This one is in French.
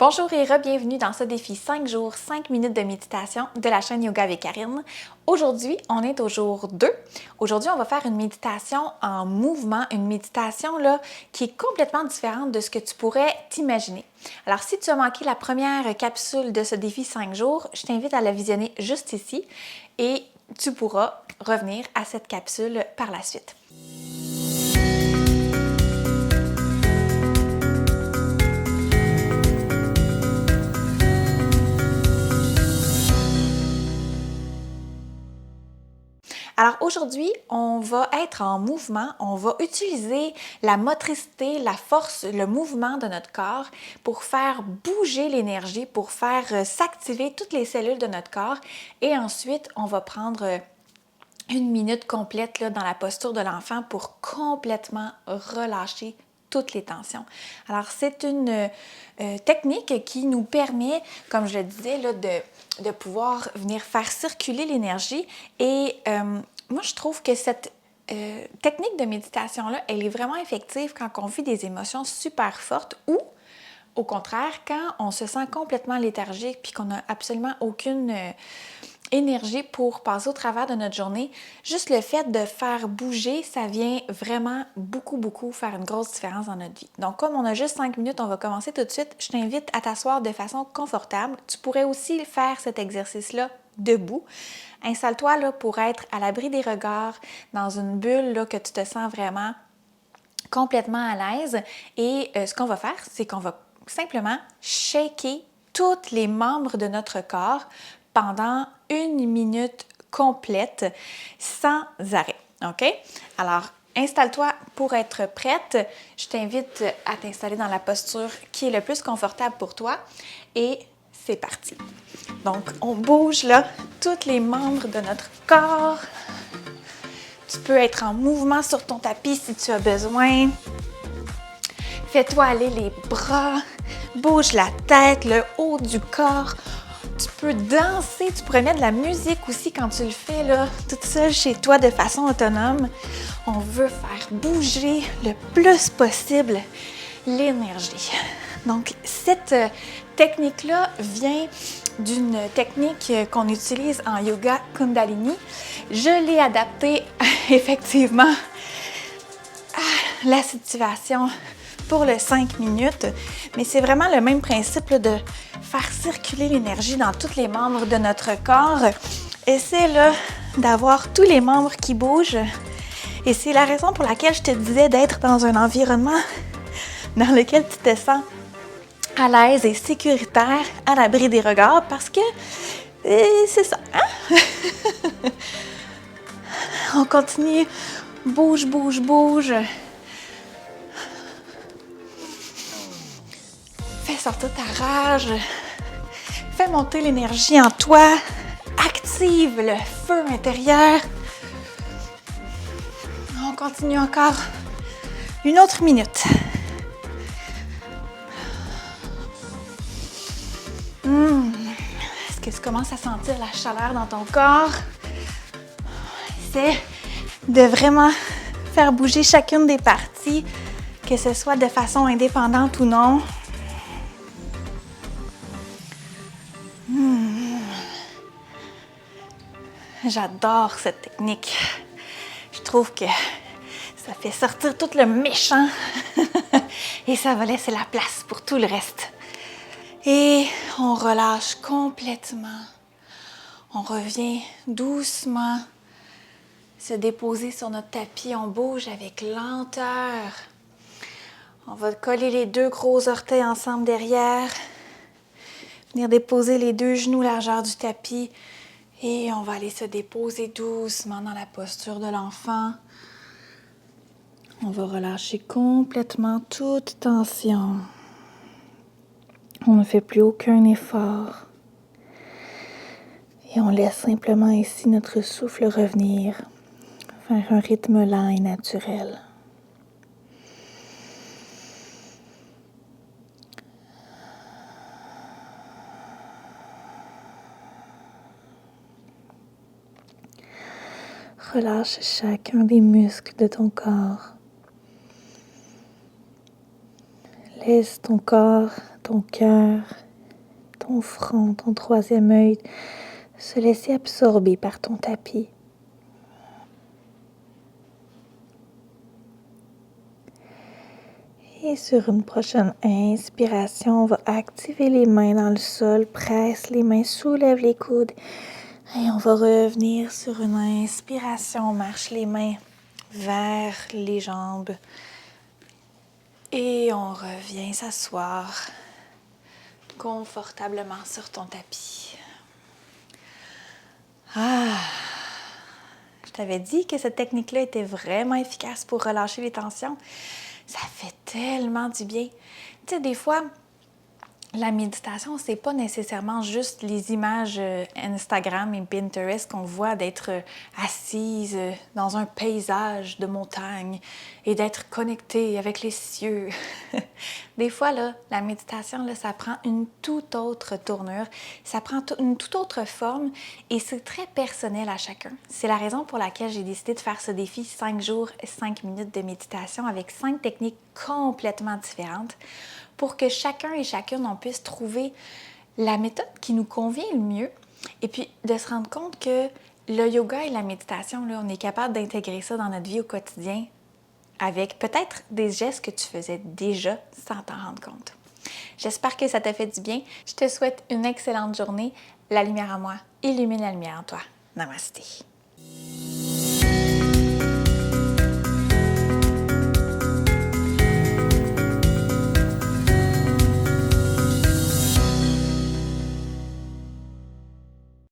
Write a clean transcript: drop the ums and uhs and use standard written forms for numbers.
Bonjour et bienvenue dans ce défi 5 jours, 5 minutes de méditation de la chaîne Yoga avec Karine. Aujourd'hui, on est au jour 2. Aujourd'hui, on va faire une méditation en mouvement, une méditation là, qui est complètement différente de ce que tu pourrais t'imaginer. Alors, si tu as manqué la première capsule de ce défi 5 jours, je t'invite à la visionner juste ici et tu pourras revenir à cette capsule par la suite. Alors aujourd'hui, on va être en mouvement, on va utiliser la motricité, la force, le mouvement de notre corps pour faire bouger l'énergie, pour faire s'activer toutes les cellules de notre corps et ensuite, on va prendre une minute complète là, dans la posture de l'enfant pour complètement relâcher toutes les tensions. Alors, c'est une technique qui nous permet, comme je le disais, là, de pouvoir venir faire circuler l'énergie. Et moi, je trouve que cette technique de méditation-là, elle est vraiment effective quand on vit des émotions super fortes ou, au contraire, quand on se sent complètement léthargique puis qu'on n'a absolument aucune énergie pour passer au travers de notre journée. Juste le fait de faire bouger, ça vient vraiment beaucoup faire une grosse différence dans notre vie. Donc, comme on a juste 5 minutes, on va commencer tout de suite. Je t'invite à t'asseoir de façon confortable. Tu pourrais aussi faire cet exercice-là debout. Installe-toi là pour être à l'abri des regards, dans une bulle là, que tu te sens vraiment complètement à l'aise. Et ce qu'on va faire, c'est qu'on va simplement shaker tous les membres de notre corps pendant 1 minute complète sans arrêt. OK? Alors, installe-toi pour être prête. Je t'invite à t'installer dans la posture qui est le plus confortable pour toi et c'est parti. Donc, on bouge là tous les membres de notre corps. Tu peux être en mouvement sur ton tapis si tu as besoin. Fais-toi aller les bras, bouge la tête, le haut du corps. Tu peux danser, tu pourrais mettre de la musique aussi quand tu le fais là, toute seule chez toi de façon autonome. On veut faire bouger le plus possible l'énergie. Donc, cette technique-là vient d'une technique qu'on utilise en yoga Kundalini. Je l'ai adaptée effectivement à la situation pour le 5 minutes, mais c'est vraiment le même principe là, de faire circuler l'énergie dans tous les membres de notre corps. Essaie là d'avoir tous les membres qui bougent et c'est la raison pour laquelle je te disais d'être dans un environnement dans lequel tu te sens à l'aise et sécuritaire, à l'abri des regards, parce que c'est ça, hein? On continue, bouge. Fais sortir ta rage, fais monter l'énergie en toi, active le feu intérieur. On continue encore 1 minute. Est-ce que tu commences à sentir la chaleur dans ton corps? Essaie de vraiment faire bouger chacune des parties, que ce soit de façon indépendante ou non. J'adore cette technique. Je trouve que ça fait sortir tout le méchant et ça va laisser la place pour tout le reste. Et on relâche complètement. On revient doucement se déposer sur notre tapis. On bouge avec lenteur. On va coller les 2 gros orteils ensemble derrière. Venir déposer les 2 genoux largeur du tapis. Et on va aller se déposer doucement dans la posture de l'enfant. On va relâcher complètement toute tension. On ne fait plus aucun effort. Et on laisse simplement ici notre souffle revenir, faire un rythme lent et naturel. Relâche chacun des muscles de ton corps. Laisse ton corps, ton cœur, ton front, ton troisième œil, se laisser absorber par ton tapis. Et sur une prochaine inspiration, on va activer les mains dans le sol, presse les mains, soulève les coudes. Et on va revenir sur une inspiration, on marche les mains vers les jambes. Et on revient s'asseoir confortablement sur ton tapis. Je t'avais dit que cette technique-là était vraiment efficace pour relâcher les tensions. Ça fait tellement du bien. Tu sais, des fois, la méditation, c'est pas nécessairement juste les images Instagram et Pinterest qu'on voit d'être assise dans un paysage de montagne et d'être connectée avec les cieux. Des fois, là, la méditation, là, ça prend une toute autre tournure, ça prend une toute autre forme et c'est très personnel à chacun. C'est la raison pour laquelle j'ai décidé de faire ce défi 5 jours, 5 minutes de méditation avec 5 techniques complètement différentes pour que chacun et chacune, on puisse trouver la méthode qui nous convient le mieux et puis de se rendre compte que le yoga et la méditation, là, on est capable d'intégrer ça dans notre vie au quotidien avec peut-être des gestes que tu faisais déjà sans t'en rendre compte. J'espère que ça t'a fait du bien. Je te souhaite une excellente journée. La lumière en moi illumine la lumière en toi. Namasté.